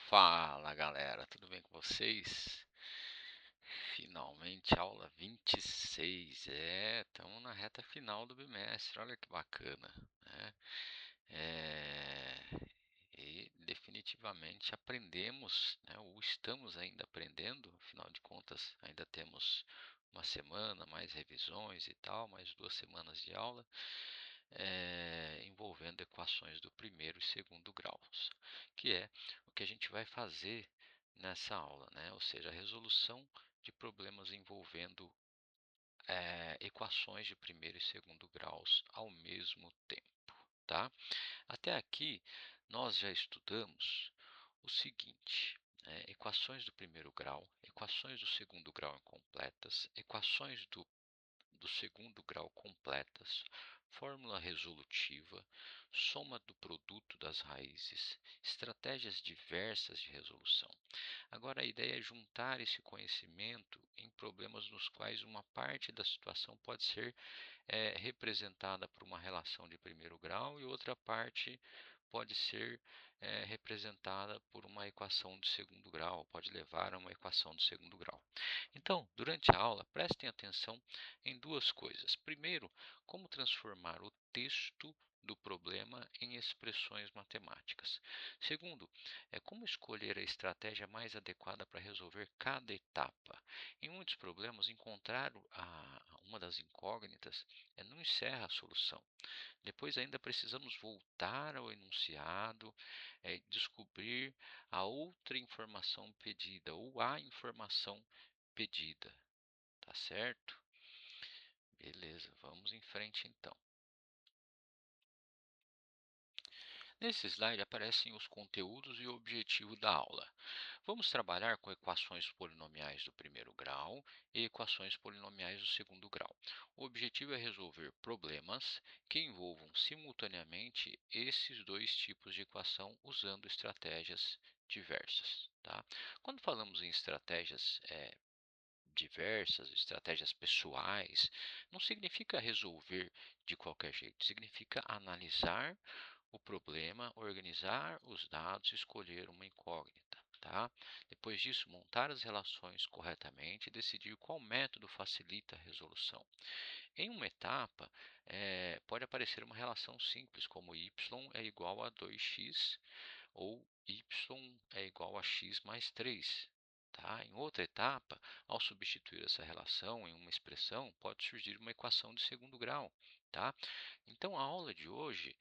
Fala galera, tudo bem com vocês? Finalmente aula 26, estamos na reta final do bimestre, olha que bacana, né? É, e definitivamente aprendemos, né, ou estamos ainda aprendendo, afinal de contas ainda temos uma semana, mais revisões e tal, mais 2 semanas de aula, envolvendo equações do primeiro e segundo graus, que é o que a gente vai fazer nessa aula, né? Ou seja, a resolução de problemas envolvendo equações de primeiro e segundo graus ao mesmo tempo, tá? Até aqui nós já estudamos o seguinte: equações do primeiro grau, equações do segundo grau incompletas, equações do segundo grau completas, fórmula resolutiva, soma do produto das raízes, estratégias diversas de resolução. Agora, a ideia é juntar esse conhecimento em problemas nos quais uma parte da situação pode ser representada por uma relação de primeiro grau e outra parte pode ser representada por uma equação de segundo grau, pode levar a uma equação de segundo grau. Então, durante a aula, prestem atenção em duas coisas. Primeiro, como transformar o texto do problema em expressões matemáticas. Segundo, como escolher a estratégia mais adequada para resolver cada etapa. Em muitos problemas, encontrar uma das incógnitas não encerra a solução. Depois ainda precisamos voltar ao enunciado, descobrir a outra informação pedida ou a informação pedida, tá certo? Beleza, vamos em frente então. Nesse slide aparecem os conteúdos e o objetivo da aula. Vamos trabalhar com equações polinomiais do primeiro grau e equações polinomiais do segundo grau. O objetivo é resolver problemas que envolvam simultaneamente esses dois tipos de equação usando estratégias diversas. Tá? Quando falamos em estratégias diversas, estratégias pessoais, não significa resolver de qualquer jeito, significa analisar o problema, organizar os dados e escolher uma incógnita. Tá? Depois disso, montar as relações corretamente e decidir qual método facilita a resolução. Em uma etapa, pode aparecer uma relação simples, como y é igual a 2x ou y é igual a x mais 3. Tá? Em outra etapa, ao substituir essa relação em uma expressão, pode surgir uma equação de segundo grau. Tá? Então, a aula de hoje,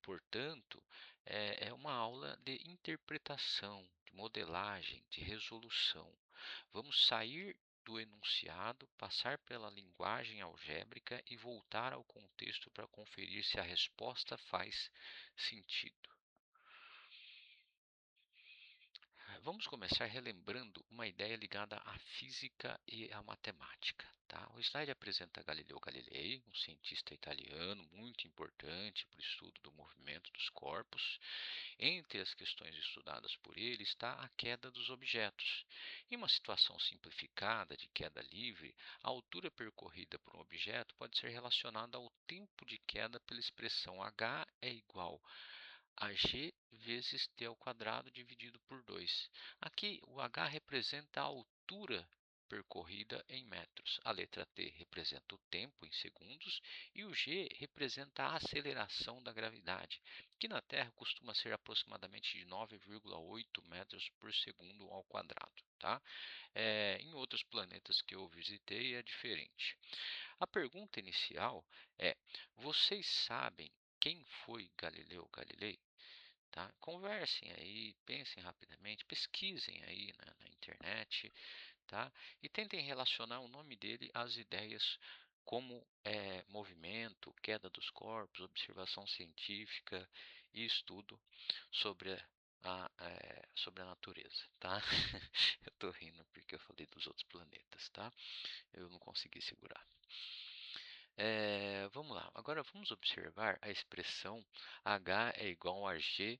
portanto, é uma aula de interpretação, de modelagem, de resolução. Vamos sair do enunciado, passar pela linguagem algébrica e voltar ao contexto para conferir se a resposta faz sentido. Vamos começar relembrando uma ideia ligada à física e à matemática. Tá? O slide apresenta Galileu Galilei, um cientista italiano muito importante para o estudo do movimento dos corpos. Entre as questões estudadas por ele está a queda dos objetos. Em uma situação simplificada de queda livre, a altura percorrida por um objeto pode ser relacionada ao tempo de queda pela expressão h é igual a g vezes t ao quadrado dividido por 2. Aqui o h representa a altura percorrida em metros, a letra t representa o tempo em segundos e o g representa a aceleração da gravidade, que na Terra costuma ser aproximadamente de 9,8 metros por segundo ao quadrado. Tá? Em outros planetas que eu visitei é diferente. A pergunta inicial é: vocês sabem quem foi Galileu Galilei? Tá? Conversem aí, pensem rapidamente, pesquisem aí na internet, tá? E tentem relacionar o nome dele às ideias como movimento, queda dos corpos, observação científica e estudo sobre sobre a natureza, tá? Eu estou rindo porque eu falei dos outros planetas, tá? Eu não consegui segurar. Vamos lá, agora vamos observar a expressão h é igual a g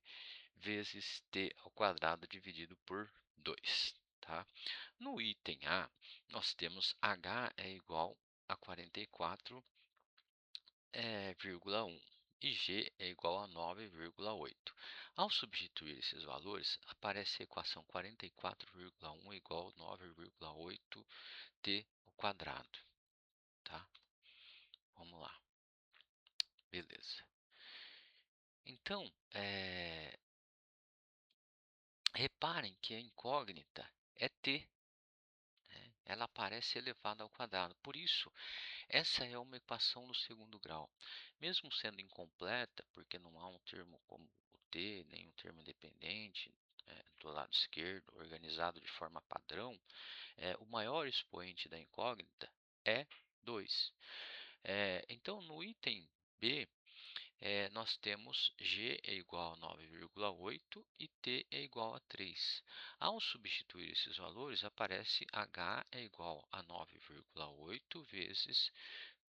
vezes t ao quadrado dividido por 2. Tá? No item A, nós temos h é igual a 44,1. e g é igual a 9,8. Ao substituir esses valores, aparece a equação 44,1 igual a 9,8t ao quadrado, tá? Vamos lá, beleza. Então, reparem que a incógnita é t, né? Ela aparece elevada ao quadrado. Por isso, essa é uma equação do segundo grau. Mesmo sendo incompleta, porque não há um termo como o t, nem um termo independente, do lado esquerdo, organizado de forma padrão, o maior expoente da incógnita é 2. Então, no item B, nós temos g é igual a 9,8 e t é igual a 3. Ao substituir esses valores, aparece h é igual a 9,8 vezes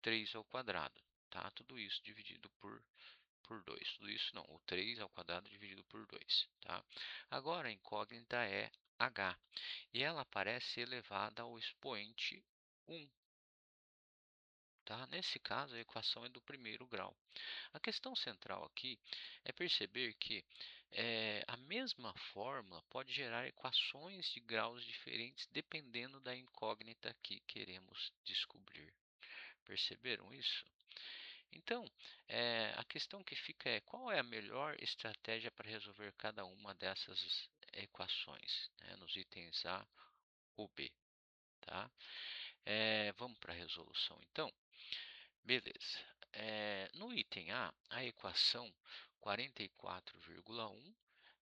3 ao quadrado, tá? Tudo isso dividido por 2. Tudo isso não, o 3 ao quadrado dividido por 2, tá? Agora, a incógnita é h, e ela aparece elevada ao expoente 1. Tá? Nesse caso, a equação é do primeiro grau. A questão central aqui é perceber que a mesma fórmula pode gerar equações de graus diferentes dependendo da incógnita que queremos descobrir. Perceberam isso? Então, a questão que fica é qual é a melhor estratégia para resolver cada uma dessas equações, né, nos itens A ou B. Tá? Vamos para a resolução, então. Beleza. No item A equação 44,1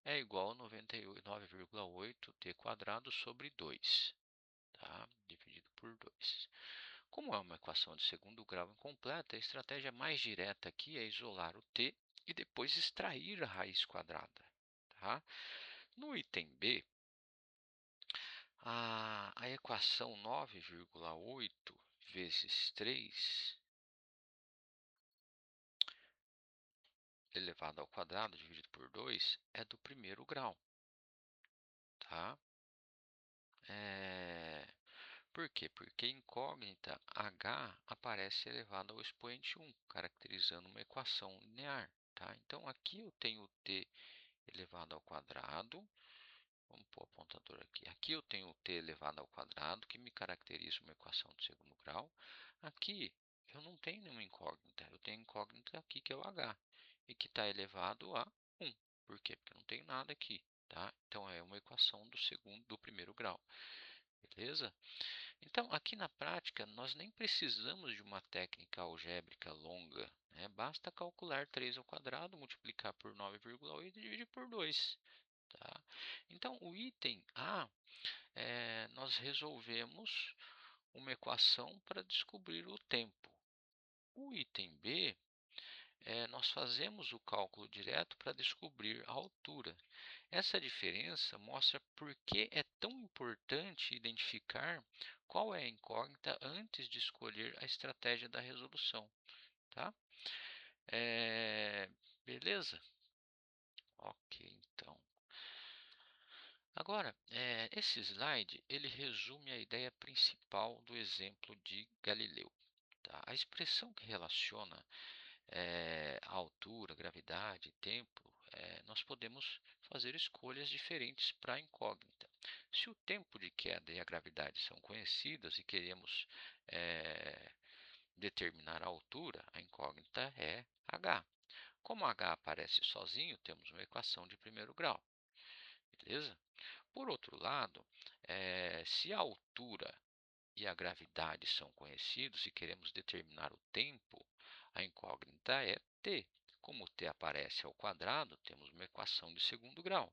é igual a 99,8t quadrado sobre 2, tá? Dividido por 2. Como é uma equação de segundo grau incompleta, a estratégia mais direta aqui é isolar o t e depois extrair a raiz quadrada, tá? No item B, a equação 9,8 vezes 3 elevado ao quadrado dividido por 2 é do primeiro grau, tá? Por quê? Porque incógnita h aparece elevado ao expoente 1, caracterizando uma equação linear, tá? Então, aqui eu tenho t elevado ao quadrado. Vamos pôr o apontador aqui. Aqui eu tenho t elevado ao quadrado, que me caracteriza uma equação de segundo grau. Aqui eu não tenho nenhuma incógnita. Eu tenho incógnita aqui, que é o h, e que está elevado a 1. Por quê? Porque eu não tenho nada aqui, tá? Então, é uma equação do primeiro grau. Beleza? Então, aqui na prática, nós nem precisamos de uma técnica algébrica longa, né? Basta calcular 3 ao quadrado, multiplicar por 9,8 e dividir por 2. Tá? Então, o item A, nós resolvemos uma equação para descobrir o tempo. O item B, nós fazemos o cálculo direto para descobrir a altura. Essa diferença mostra por que é tão importante identificar qual é a incógnita antes de escolher a estratégia da resolução. Tá? Beleza? Ok, então. Agora, esse slide ele resume a ideia principal do exemplo de Galileu. Tá? A expressão que relaciona a altura, gravidade, tempo, nós podemos fazer escolhas diferentes para a incógnita. Se o tempo de queda e a gravidade são conhecidas e queremos determinar a altura, a incógnita é h. Como h aparece sozinho, temos uma equação de primeiro grau. Beleza? Por outro lado, se a altura e a gravidade são conhecidos e queremos determinar o tempo, a incógnita é t. Como t aparece ao quadrado, temos uma equação de segundo grau.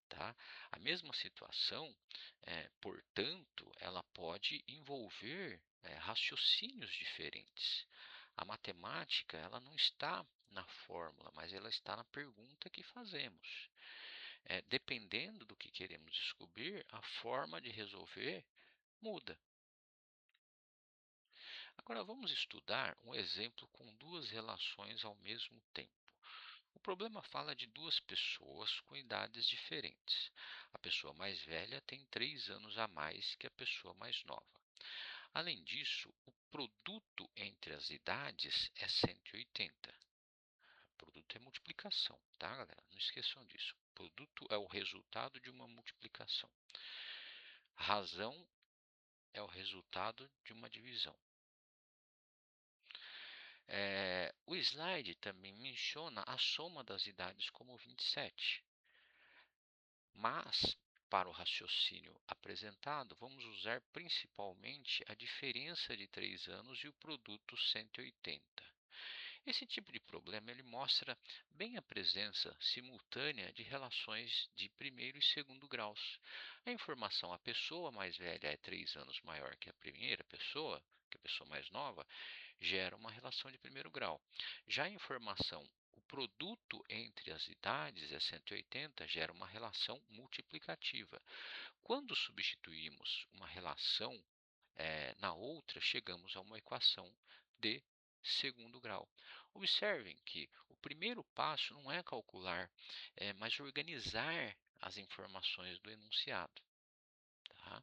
Tá? A mesma situação, portanto, ela pode envolver raciocínios diferentes. A matemática ela não está na fórmula, mas ela está na pergunta que fazemos. Dependendo do que queremos descobrir, a forma de resolver muda. Agora vamos estudar um exemplo com duas relações ao mesmo tempo. O problema fala de duas pessoas com idades diferentes. A pessoa mais velha tem 3 anos a mais que a pessoa mais nova. Além disso, o produto entre as idades é 180. Produto é multiplicação, tá, galera? Não esqueçam disso. Produto é o resultado de uma multiplicação. Razão é o resultado de uma divisão. O slide também menciona a soma das idades como 27. Mas, para o raciocínio apresentado, vamos usar principalmente a diferença de 3 anos e o produto 180. Esse tipo de problema ele mostra bem a presença simultânea de relações de primeiro e segundo graus. A informação: a pessoa mais velha é 3 anos maior que a primeira pessoa, que a pessoa mais nova, gera uma relação de primeiro grau. Já a informação: o produto entre as idades é 180, gera uma relação multiplicativa. Quando substituímos uma relação na outra, chegamos a uma equação de segundo grau. Observem que o primeiro passo não é calcular, mas organizar as informações do enunciado. Tá?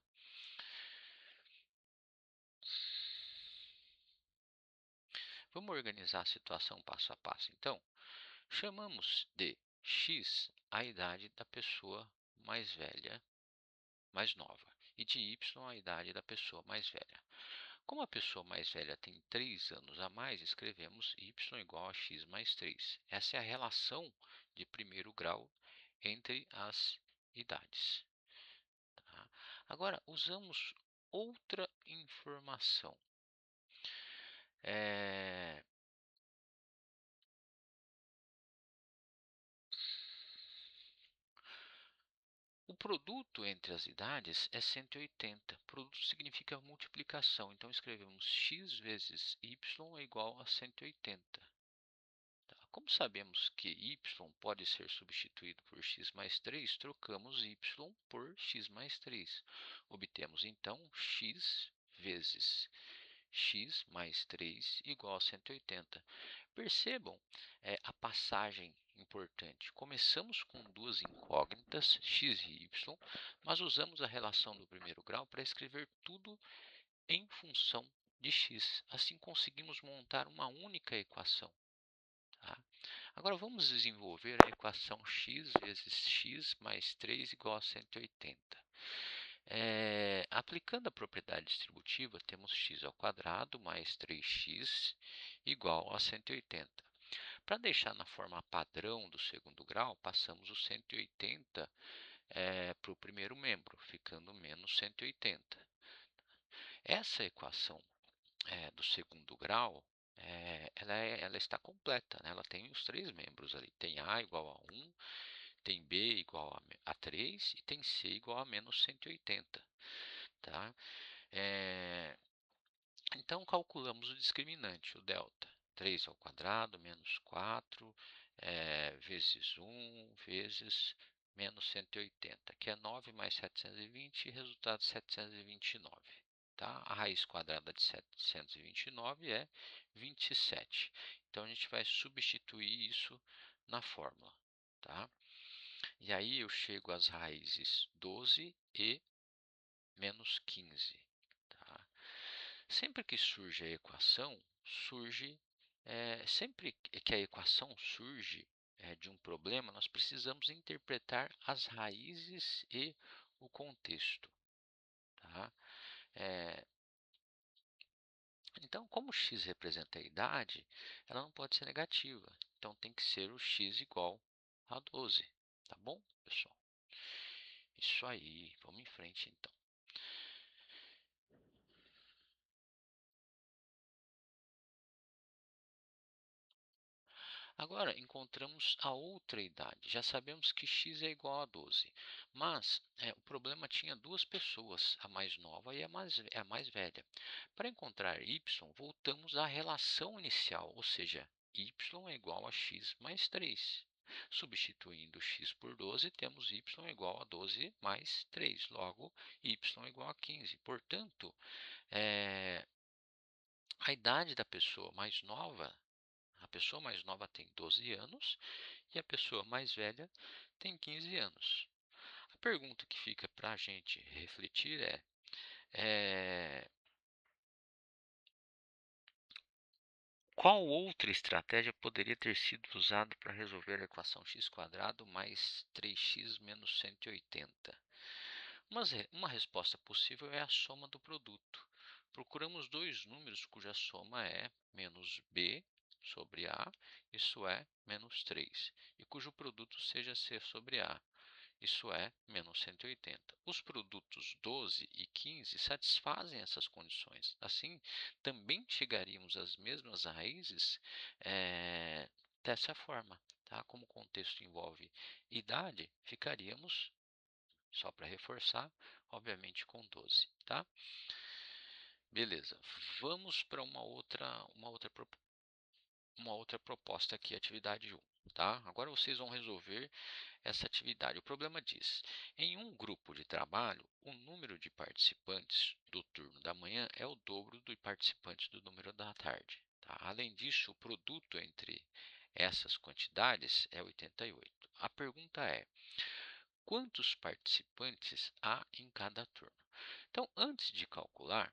Vamos organizar a situação passo a passo, então? Chamamos de x a idade da pessoa mais velha, mais nova, e de y a idade da pessoa mais velha. Como a pessoa mais velha tem 3 anos a mais, escrevemos y igual a x mais 3. Essa é a relação de primeiro grau entre as idades. Tá? Agora, usamos outra informação. É, O produto entre as idades é 180. Produto significa multiplicação, então escrevemos x vezes y é igual a 180. Tá? Como sabemos que y pode ser substituído por x mais 3, trocamos y por x mais 3. Obtemos então x vezes x mais 3 igual a 180. Percebam a passagem importante. Começamos com duas incógnitas, x e y, mas usamos a relação do primeiro grau para escrever tudo em função de x. Assim conseguimos montar uma única equação. Tá? Agora vamos desenvolver a equação x vezes x mais 3 igual a 180. Aplicando a propriedade distributiva, temos x ao quadrado mais 3x igual a 180. Para deixar na forma padrão do segundo grau, passamos o 180 para o primeiro membro, ficando menos 180. Essa equação do segundo grau, ela está completa, né? Ela tem os três membros ali. Tem a igual a 1, tem b igual a 3 e tem c igual a menos 180. Tá? Então, calculamos o discriminante, o delta. 3 ao quadrado menos 4 vezes 1 vezes menos 180, que é 9 mais 720, resultado 729. Tá? A raiz quadrada de 729 é 27. Então, a gente vai substituir isso na fórmula. Tá? E aí eu chego às raízes 12 e menos 15. Tá? Sempre que surge a equação, sempre que a equação surge de um problema, nós precisamos interpretar as raízes e o contexto. Tá? É, então, como x representa a idade, ela não pode ser negativa. Então, tem que ser o x igual a 12. Tá bom, pessoal? Isso aí, vamos em frente então. Agora, encontramos a outra idade. Já sabemos que x é igual a 12. Mas o problema tinha duas pessoas, a mais nova e a mais velha. Para encontrar y, voltamos à relação inicial, ou seja, y é igual a x mais 3. Substituindo x por 12, temos y igual a 12 mais 3. Logo, y igual a 15. Portanto, a idade da pessoa mais nova, a pessoa mais nova tem 12 anos e a pessoa mais velha tem 15 anos. A pergunta que fica para a gente refletir é Qual outra estratégia poderia ter sido usada para resolver a equação x² mais 3x menos 180? Uma resposta possível é a soma do produto. Procuramos dois números cuja soma é menos b sobre a, isso é, menos 3, e cujo produto seja c sobre a, isso é, menos 180. Os produtos 12 e 15 satisfazem essas condições. Assim, também chegaríamos às mesmas raízes dessa forma. Tá? Como o contexto envolve idade, ficaríamos, só para reforçar, obviamente com 12. Tá? Beleza, vamos para uma outra proposta aqui, atividade 1. Tá? Agora vocês vão resolver essa atividade. O problema diz: em um grupo de trabalho, o número de participantes do turno da manhã é o dobro do participantes do número da tarde. Tá? Além disso, o produto entre essas quantidades é 88. A pergunta é: quantos participantes há em cada turno? Então, antes de calcular,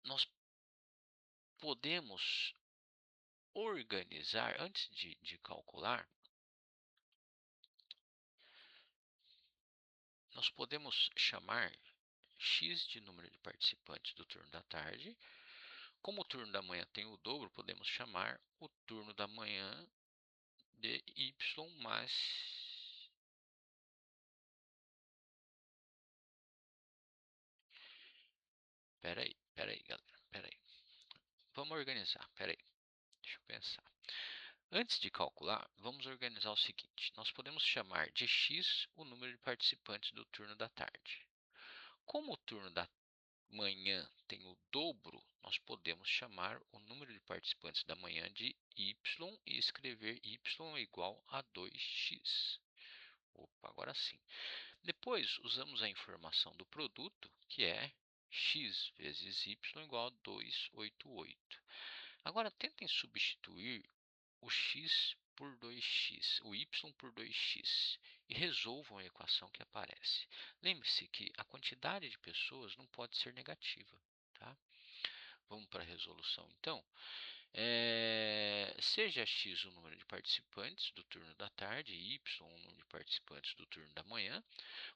nós podemos organizar, antes de calcular, nós podemos chamar x de número de participantes do turno da tarde. Como o turno da manhã tem o dobro, podemos chamar o turno da manhã de y mais... Pera aí, galera, pera aí. Vamos organizar, pera aí, deixa eu pensar. Antes de calcular, vamos organizar o seguinte. Nós podemos chamar de x o número de participantes do turno da tarde. Como o turno da manhã tem o dobro, nós podemos chamar o número de participantes da manhã de y e escrever y igual a 2x. Opa, agora sim. Depois, usamos a informação do produto, que é x vezes y igual a 288. Agora, tentem substituir o x por 2x, o y por 2x, e resolvam a equação que aparece. Lembre-se que a quantidade de pessoas não pode ser negativa. Tá? Vamos para a resolução, então. Seja x o número de participantes do turno da tarde e y o número de participantes do turno da manhã.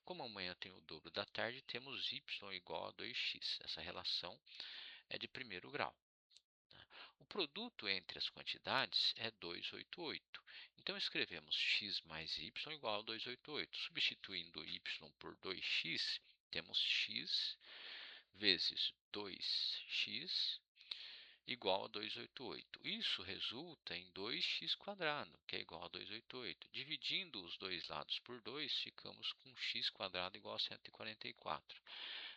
Como amanhã tem o dobro da tarde, temos y igual a 2x. Essa relação é de primeiro grau. O produto entre as quantidades é 288. Então, escrevemos x mais y igual a 288. Substituindo y por 2x, temos x vezes 2x igual a 288. Isso resulta em 2x², que é igual a 288. Dividindo os dois lados por 2, ficamos com x² igual a 144.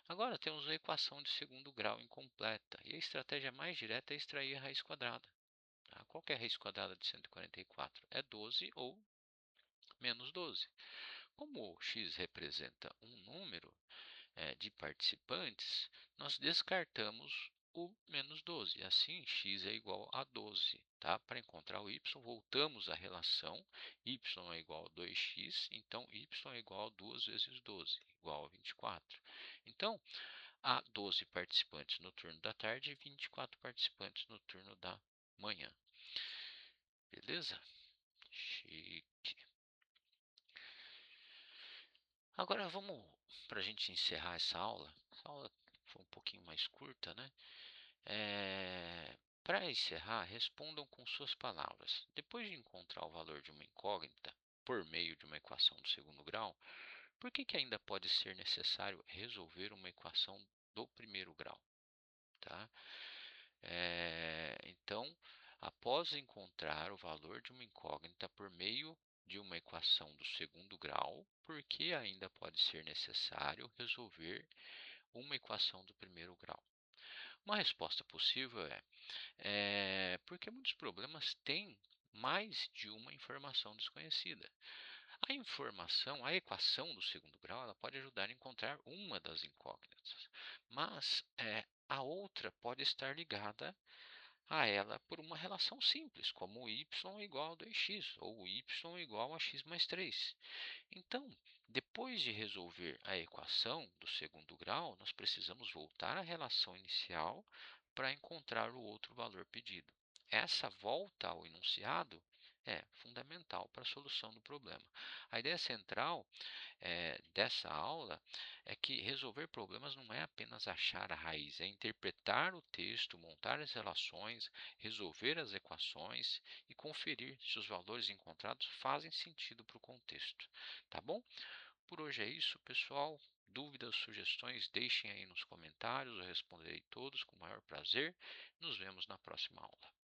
Agora temos a equação de segundo grau incompleta, e a estratégia mais direta é extrair a raiz quadrada. Tá? Qual que é a raiz quadrada de 144? É 12 ou menos 12. Como o x representa um número de participantes, nós descartamos o menos 12. Assim, x é igual a 12. Tá? Para encontrar o y, voltamos à relação y é igual a 2x, então y é igual a 2 vezes 12, igual a 24. Então, há 12 participantes no turno da tarde e 24 participantes no turno da manhã. Beleza? Chique. Agora vamos, para a gente encerrar essa aula. Essa aula foi um pouquinho mais curta, né? Para encerrar, respondam com suas palavras. Depois de encontrar o valor de uma incógnita por meio de uma equação do segundo grau, por que ainda pode ser necessário resolver uma equação do primeiro grau? Tá? Então, após encontrar o valor de uma incógnita por meio de uma equação do segundo grau, por que ainda pode ser necessário resolver uma equação do primeiro grau? Uma resposta possível porque muitos problemas têm mais de uma informação desconhecida. A equação do segundo grau, ela pode ajudar a encontrar uma das incógnitas, mas a outra pode estar ligada a ela por uma relação simples, como y igual a 2x ou y igual a x mais 3. Então, depois de resolver a equação do segundo grau, nós precisamos voltar à relação inicial para encontrar o outro valor pedido. Essa volta ao enunciado é fundamental para a solução do problema. A ideia central dessa aula é que resolver problemas não é apenas achar a raiz, é interpretar o texto, montar as relações, resolver as equações e conferir se os valores encontrados fazem sentido para o contexto. Tá bom? Por hoje é isso, pessoal. Dúvidas, sugestões, deixem aí nos comentários, eu responderei todos com o maior prazer. Nos vemos na próxima aula.